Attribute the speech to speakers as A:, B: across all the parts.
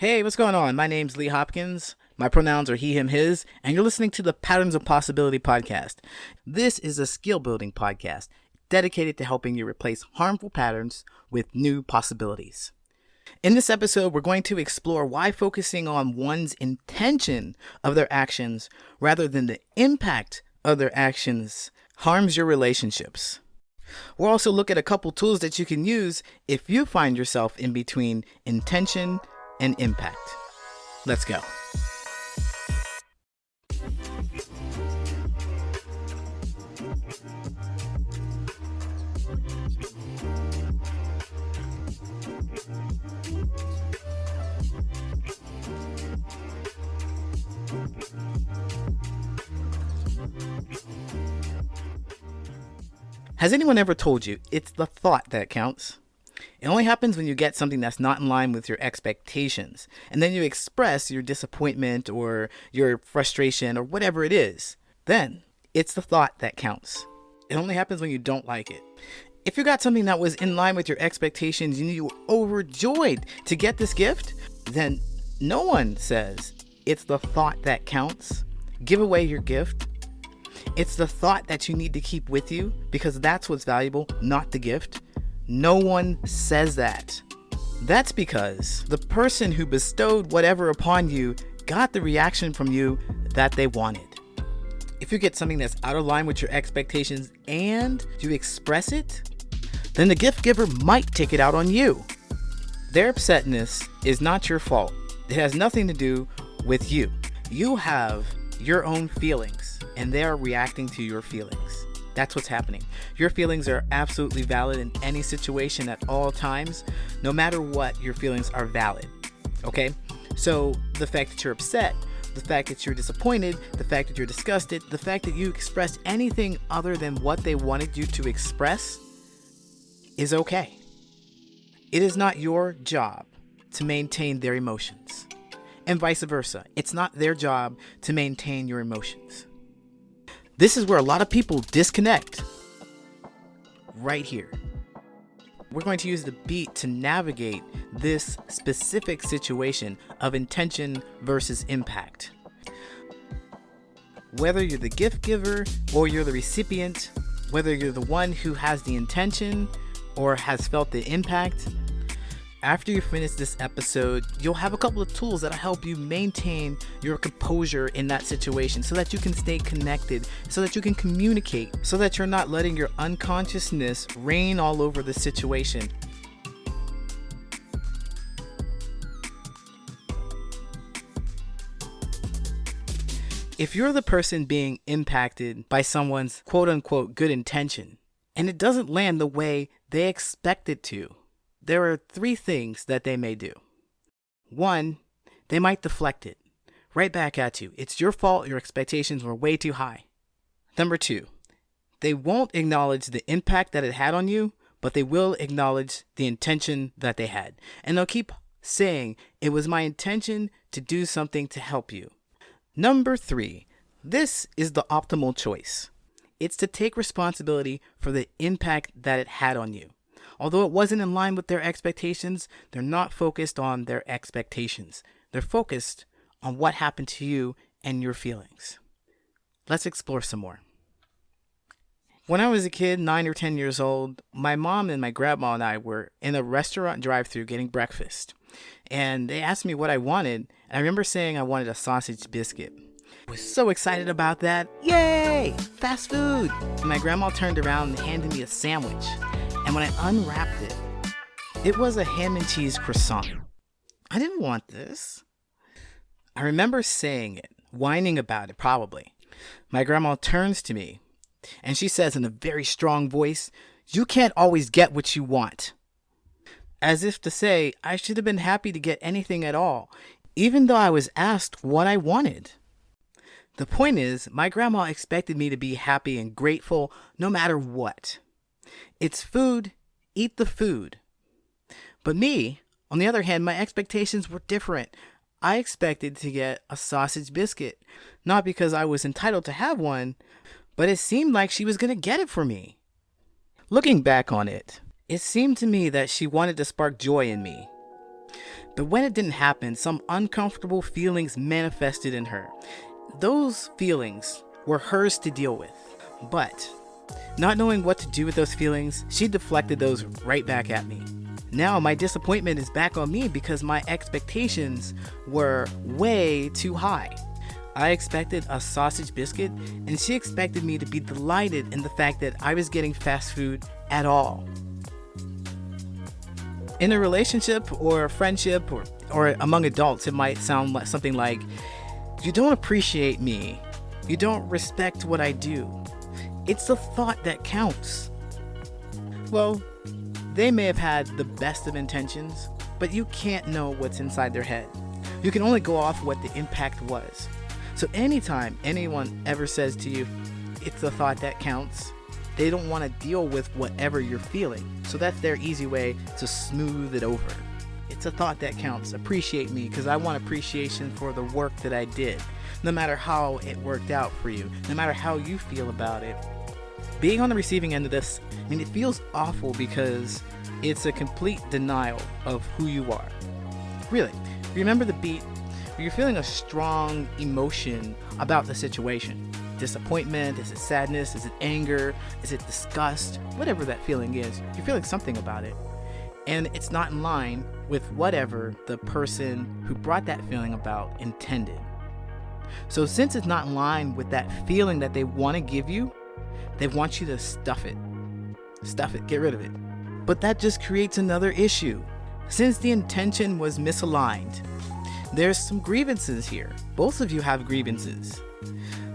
A: Hey, what's going on? My name's Lee Hopkins. My pronouns are he, him, his, and you're listening to the Patterns of Possibility podcast. This is a skill building podcast dedicated to helping you replace harmful patterns with new possibilities. In this episode, we're going to explore why focusing on one's intention of their actions rather than the impact of their actions harms your relationships. We'll also look at a couple tools that you can use if you find yourself in between intention and impact. Let's go. Has anyone ever told you it's the thought that counts? It only happens when you get something that's not in line with your expectations, and then you express your disappointment or your frustration or whatever it is. Then, it's the thought that counts. It only happens when you don't like it. If you got something that was in line with your expectations and you were overjoyed to get this gift, then no one says it's the thought that counts. Give away your gift. It's the thought that you need to keep with you because that's what's valuable, not the gift. No one says that. That's because the person who bestowed whatever upon you got the reaction from you that they wanted. If you get something that's out of line with your expectations and you express it, then the gift giver might take it out on you. Their upsetness is not your fault. It has nothing to do with you. You have your own feelings and they're reacting to your feelings. That's what's happening. Your feelings are absolutely valid in any situation at all times. No matter what, your feelings are valid. Okay? So the fact that you're upset, the fact that you're disappointed, the fact that you're disgusted, the fact that you expressed anything other than what they wanted you to express is okay. It is not your job to maintain their emotions. And vice versa. It's not their job to maintain your emotions. This is where a lot of people disconnect. Right here. We're going to use the beat to navigate this specific situation of intention versus impact. Whether you're the gift giver or you're the recipient, whether you're the one who has the intention or has felt the impact, after you finish this episode, you'll have a couple of tools that'll help you maintain your composure in that situation so that you can stay connected, so that you can communicate, so that you're not letting your unconsciousness reign all over the situation. If you're the person being impacted by someone's quote-unquote good intention, and it doesn't land the way they expect it to, there are three things that they may do. One, they might deflect it right back at you. It's your fault. Your expectations were way too high. Number two, they won't acknowledge the impact that it had on you, but they will acknowledge the intention that they had. And they'll keep saying, it was my intention to do something to help you. Number three, this is the optimal choice. It's to take responsibility for the impact that it had on you. Although it wasn't in line with their expectations, they're not focused on their expectations. They're focused on what happened to you and your feelings. Let's explore some more. When I was a kid, 9 or 10 years old, my mom and my grandma and I were in a restaurant drive-thru getting breakfast. And they asked me what I wanted, and I remember saying I wanted a sausage biscuit. I was so excited about that. Yay! Fast food! And my grandma turned around and handed me a sandwich. And when I unwrapped it, it was a ham and cheese croissant. I didn't want this. I remember saying it, whining about it probably. My grandma turns to me and she says in a very strong voice, "You can't always get what you want." As if to say, I should have been happy to get anything at all, even though I was asked what I wanted. The point is, my grandma expected me to be happy and grateful no matter what. It's food, eat the food. But me, on the other hand, my expectations were different. I expected to get a sausage biscuit, not because I was entitled to have one, but it seemed like she was going to get it for me. Looking back on it, it seemed to me that she wanted to spark joy in me. But when it didn't happen, some uncomfortable feelings manifested in her. Those feelings were hers to deal with. But not knowing what to do with those feelings, she deflected those right back at me. Now my disappointment is back on me because my expectations were way too high. I expected a sausage biscuit, and she expected me to be delighted in the fact that I was getting fast food at all. In a relationship or a friendship or among adults, it might sound like something like, "You don't appreciate me. You don't respect what I do." It's the thought that counts. Well, they may have had the best of intentions, but you can't know what's inside their head. You can only go off what the impact was. So anytime anyone ever says to you, "It's the thought that counts," they don't want to deal with whatever you're feeling. So that's their easy way to smooth it over. It's a thought that counts. Appreciate me because I want appreciation for the work that I did. No matter how it worked out for you, no matter how you feel about it. Being on the receiving end of this, it feels awful because it's a complete denial of who you are. Really, remember the beat where you're feeling a strong emotion about the situation. Disappointment, is it sadness, is it anger, is it disgust, whatever that feeling is, you're feeling something about it. And it's not in line with whatever the person who brought that feeling about intended. So since it's not in line with that feeling that they want to give you, they want you to stuff it. Stuff it, get rid of it. But that just creates another issue. Since the intention was misaligned, there's some grievances here. Both of you have grievances.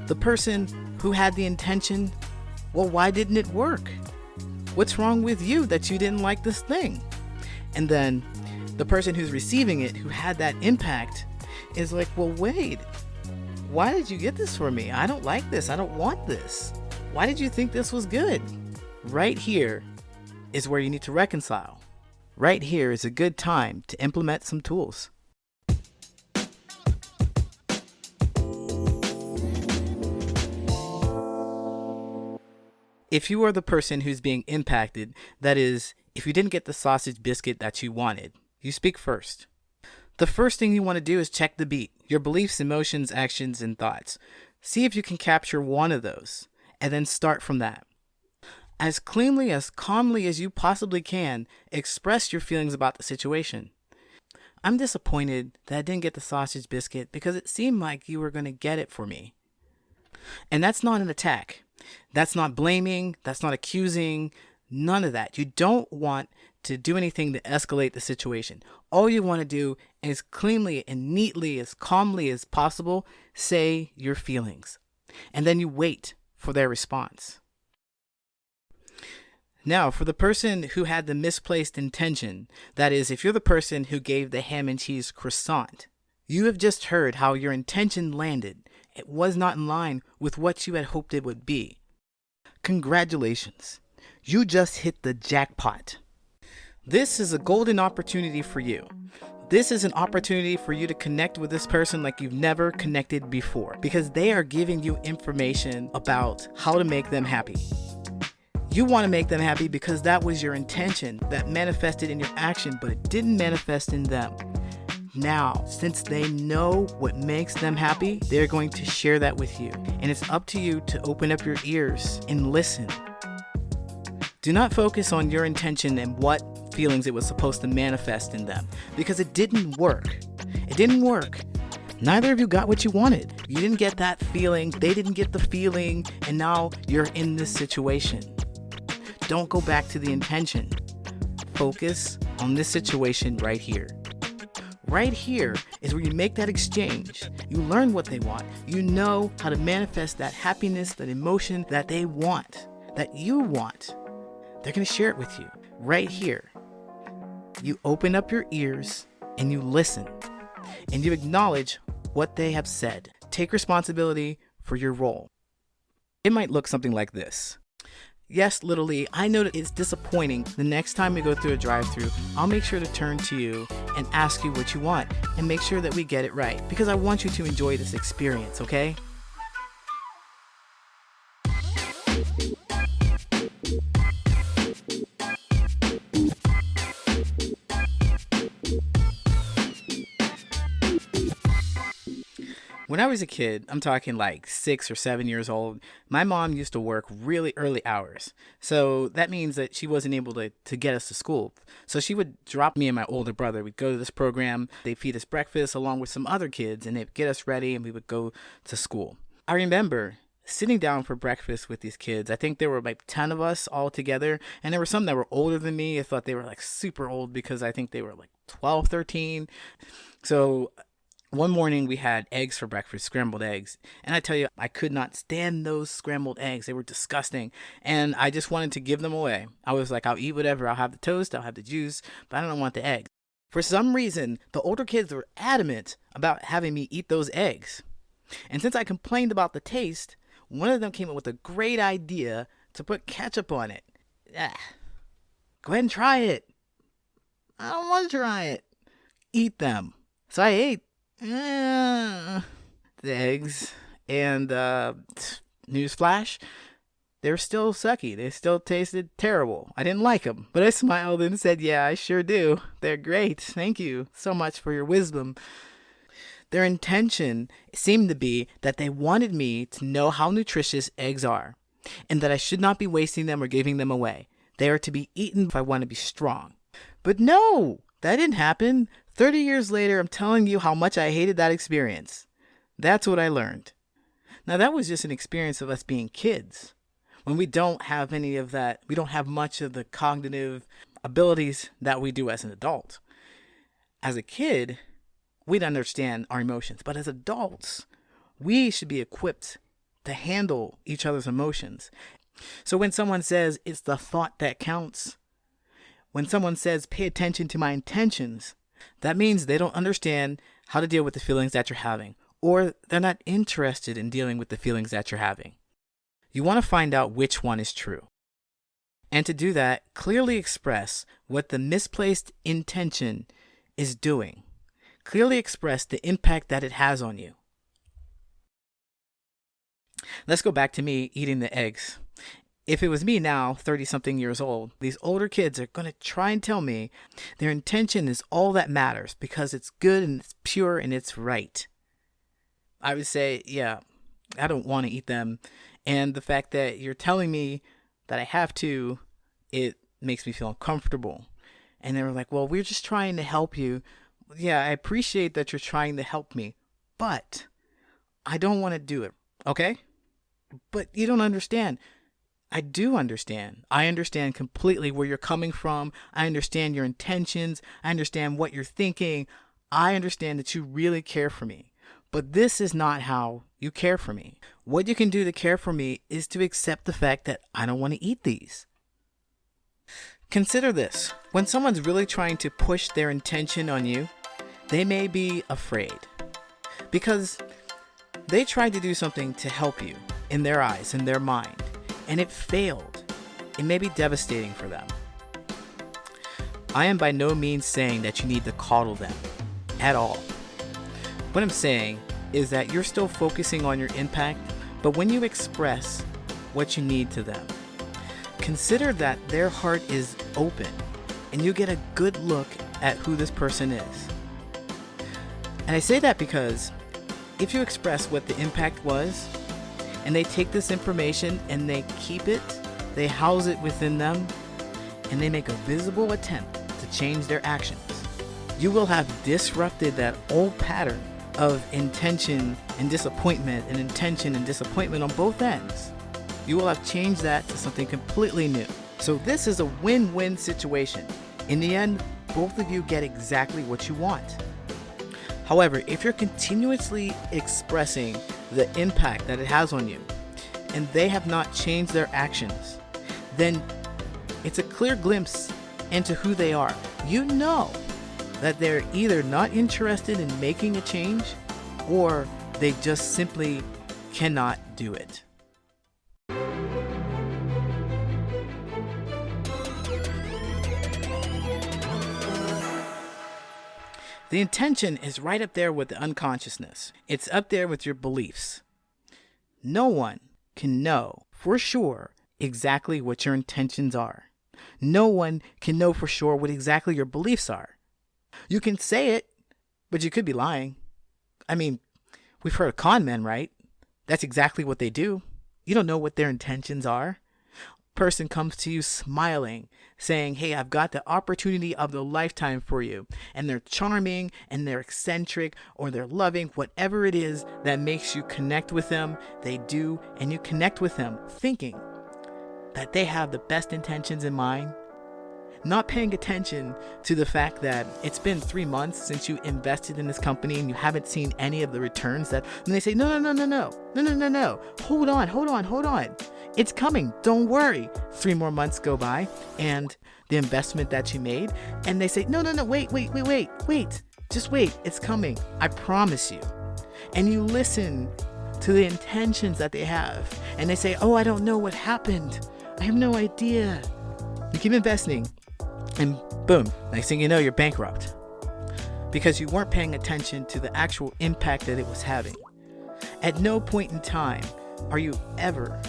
A: The person who had the intention, well, why didn't it work? What's wrong with you that you didn't like this thing? And then the person who's receiving it, who had that impact, is like, well, wait, why did you get this for me? I don't like this. I don't want this. Why did you think this was good? Right here is where you need to reconcile. Right here is a good time to implement some tools. If you are the person who's being impacted, that is, if you didn't get the sausage biscuit that you wanted, you speak first. The first thing you want to do is check the beat, your beliefs, emotions, actions, and thoughts. See if you can capture one of those, and then start from that. As cleanly, as calmly as you possibly can, express your feelings about the situation. I'm disappointed that I didn't get the sausage biscuit because it seemed like you were going to get it for me. And that's not an attack. That's not blaming. That's not accusing. None of that. You don't want to do anything to escalate the situation. All you want to do is cleanly and neatly, as calmly as possible, say your feelings. And then you wait for their response. Now, for the person who had the misplaced intention, that is, if you're the person who gave the ham and cheese croissant, you have just heard how your intention landed. It was not in line with what you had hoped it would be. Congratulations. You just hit the jackpot. This is a golden opportunity for you. This is an opportunity for you to connect with this person like you've never connected before, because they are giving you information about how to make them happy. You want to make them happy because that was your intention that manifested in your action, but it didn't manifest in them. Now, since they know what makes them happy, they're going to share that with you. And it's up to you to open up your ears and listen. Do not focus on your intention and what feelings it was supposed to manifest in them, because it didn't work. It didn't work. Neither of you got what you wanted. You didn't get that feeling. They didn't get the feeling. And now you're in this situation. Don't go back to the intention. Focus on this situation right here. Right here is where you make that exchange. You learn what they want. You know how to manifest that happiness, that emotion that they want, that you want. They're going to share it with you right here. You open up your ears and you listen and you acknowledge what they have said. Take responsibility for your role. It might look something like this. Yes, literally, I know that it's disappointing. The next time we go through a drive-thru, I'll make sure to turn to you and ask you what you want and make sure that we get it right, because I want you to enjoy this experience, okay? When I was a kid, I'm talking like 6 or 7 years old, my mom used to work really early hours. So that means that she wasn't able to get us to school. So she would drop me and my older brother. We'd go to this program, they'd feed us breakfast along with some other kids, and they'd get us ready, and we would go to school. I remember sitting down for breakfast with these kids. I think there were like 10 of us all together, and there were some that were older than me. I thought they were like super old because I think they were like 12, 13. So one morning we had eggs for breakfast, scrambled eggs. And I tell you, I could not stand those scrambled eggs. They were disgusting. And I just wanted to give them away. I was like, I'll eat whatever. I'll have the toast, I'll have the juice, but I don't want the eggs. For some reason, the older kids were adamant about having me eat those eggs. And since I complained about the taste, one of them came up with a great idea to put ketchup on it. Ah, go ahead and try it. I don't want to try it. Eat them. So I ate the eggs, and newsflash, they're still sucky. They still tasted terrible. I didn't like them, but I smiled and said, yeah, I sure do. They're great. Thank you so much for your wisdom. Their intention seemed to be that they wanted me to know how nutritious eggs are, and that I should not be wasting them or giving them away. They are to be eaten if I want to be strong. But no, that didn't happen. 30 years later, I'm telling you how much I hated that experience. That's what I learned. Now, that was just an experience of us being kids. When we don't have any of that, we don't have much of the cognitive abilities that we do as an adult. As a kid, we'd understand our emotions. But as adults, we should be equipped to handle each other's emotions. So when someone says it's the thought that counts, when someone says pay attention to my intentions, that means they don't understand how to deal with the feelings that you're having, or they're not interested in dealing with the feelings that you're having. You want to find out which one is true. And to do that, clearly express what the misplaced intention is doing. Clearly express the impact that it has on you. Let's go back to me eating the eggs. If it was me now, 30-something years old, these older kids are going to try and tell me their intention is all that matters because it's good and it's pure and it's right. I would say, yeah, I don't want to eat them. And the fact that you're telling me that I have to, it makes me feel uncomfortable. And they were like, well, we're just trying to help you. Yeah, I appreciate that you're trying to help me, but I don't want to do it. Okay? But you don't understand. I do understand. I understand completely where you're coming from. I understand your intentions. I understand what you're thinking. I understand that you really care for me. But this is not how you care for me. What you can do to care for me is to accept the fact that I don't want to eat these. Consider this. When someone's really trying to push their intention on you, they may be afraid because they tried to do something to help you in their eyes, in their mind, and it failed. It may be devastating for them. I am by no means saying that you need to coddle them at all. What I'm saying is that you're still focusing on your impact, but when you express what you need to them, consider that their heart is open and you get a good look at who this person is. And I say that because if you express what the impact was, and they take this information and they keep it, they house it within them, and they make a visible attempt to change their actions, you will have disrupted that old pattern of intention and disappointment and intention and disappointment on both ends. You will have changed that to something completely new. So this is a win-win situation. In the end, both of you get exactly what you want. However, if you're continuously expressing the impact that it has on you, and they have not changed their actions, then it's a clear glimpse into who they are. You know that they're either not interested in making a change, or they just simply cannot do it. The intention is right up there with the unconsciousness. It's up there with your beliefs. No one can know for sure exactly what your intentions are. No one can know for sure what exactly your beliefs are. You can say it, but you could be lying. I mean, We've heard of con men, right? That's exactly what they do. You don't know what their intentions are. Person comes to you smiling, saying, hey, I've got the opportunity of the lifetime for you. And they're charming and they're eccentric or they're loving, whatever it is that makes you connect with them, they do. And you connect with them thinking that they have the best intentions in mind, not paying attention to the fact that it's been 3 months since you invested in this company and you haven't seen any of the returns and they say, no. Hold on. It's coming. Don't worry. 3 more months go by and the investment that you made, and they say, no, wait. Just wait. It's coming. I promise you. And you listen to the intentions that they have, and they say, oh, I don't know what happened. I have no idea. You keep investing, and boom, next thing you know, you're bankrupt because you weren't paying attention to the actual impact that it was having. At no point in time are you ever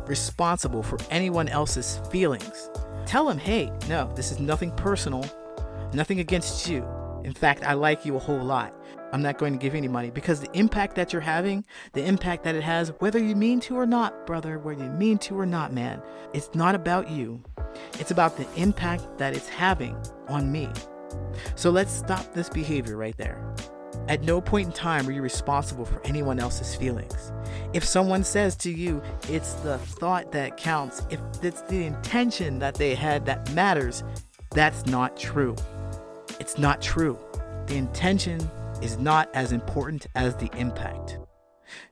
A: responsible for anyone else's feelings. Tell them, hey, no, this is nothing personal, nothing against you. In fact, I like you a whole lot. I'm not going to give you any money, because the impact that you're having, the impact that it has, whether you mean to or not, brother, whether you mean to or not, man, it's not about you. It's about the impact that it's having on me. So let's stop this behavior right there. At no point in time are you responsible for anyone else's feelings. If someone says to you, it's the thought that counts, if it's the intention that they had that matters, that's not true. It's not true. The intention is not as important as the impact.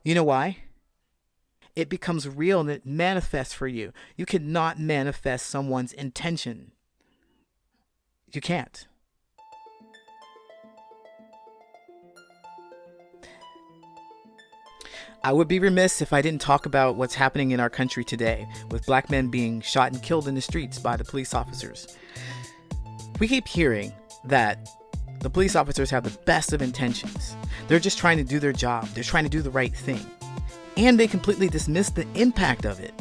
A: You know why? It becomes real and it manifests for you. You cannot manifest someone's intention. You can't. I would be remiss if I didn't talk about what's happening in our country today, with black men being shot and killed in the streets by the police officers. We keep hearing that the police officers have the best of intentions. They're just trying to do their job. They're trying to do the right thing. And they completely dismiss the impact of it.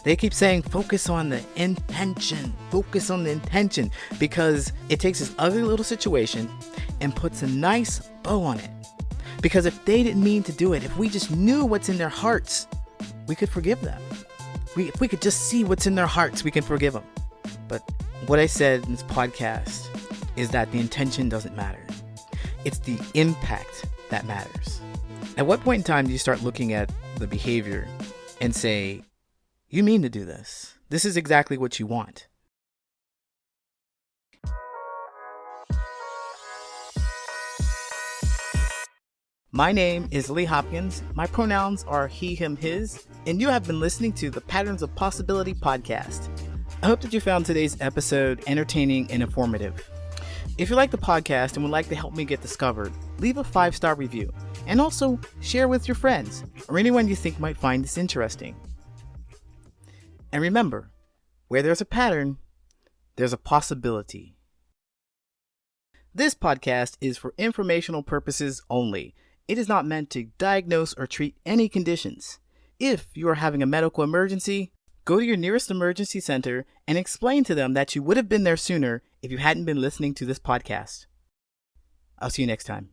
A: They keep saying, focus on the intention, because it takes this ugly little situation and puts a nice bow on it. Because if they didn't mean to do it, if we just knew what's in their hearts, we could forgive them. If we could just see what's in their hearts, we can forgive them. But what I said in this podcast is that the intention doesn't matter. It's the impact that matters. At what point in time do you start looking at the behavior and say, you mean to do this? This is exactly what you want. My name is Lee Hopkins. My pronouns are he, him, his, and you have been listening to the Patterns of Possibility podcast. I hope that you found today's episode entertaining and informative. If you like the podcast and would like to help me get discovered, leave a 5-star review and also share with your friends or anyone you think might find this interesting. And remember, where there's a pattern, there's a possibility. This podcast is for informational purposes only. It is not meant to diagnose or treat any conditions. If you are having a medical emergency, go to your nearest emergency center and explain to them that you would have been there sooner if you hadn't been listening to this podcast. I'll see you next time.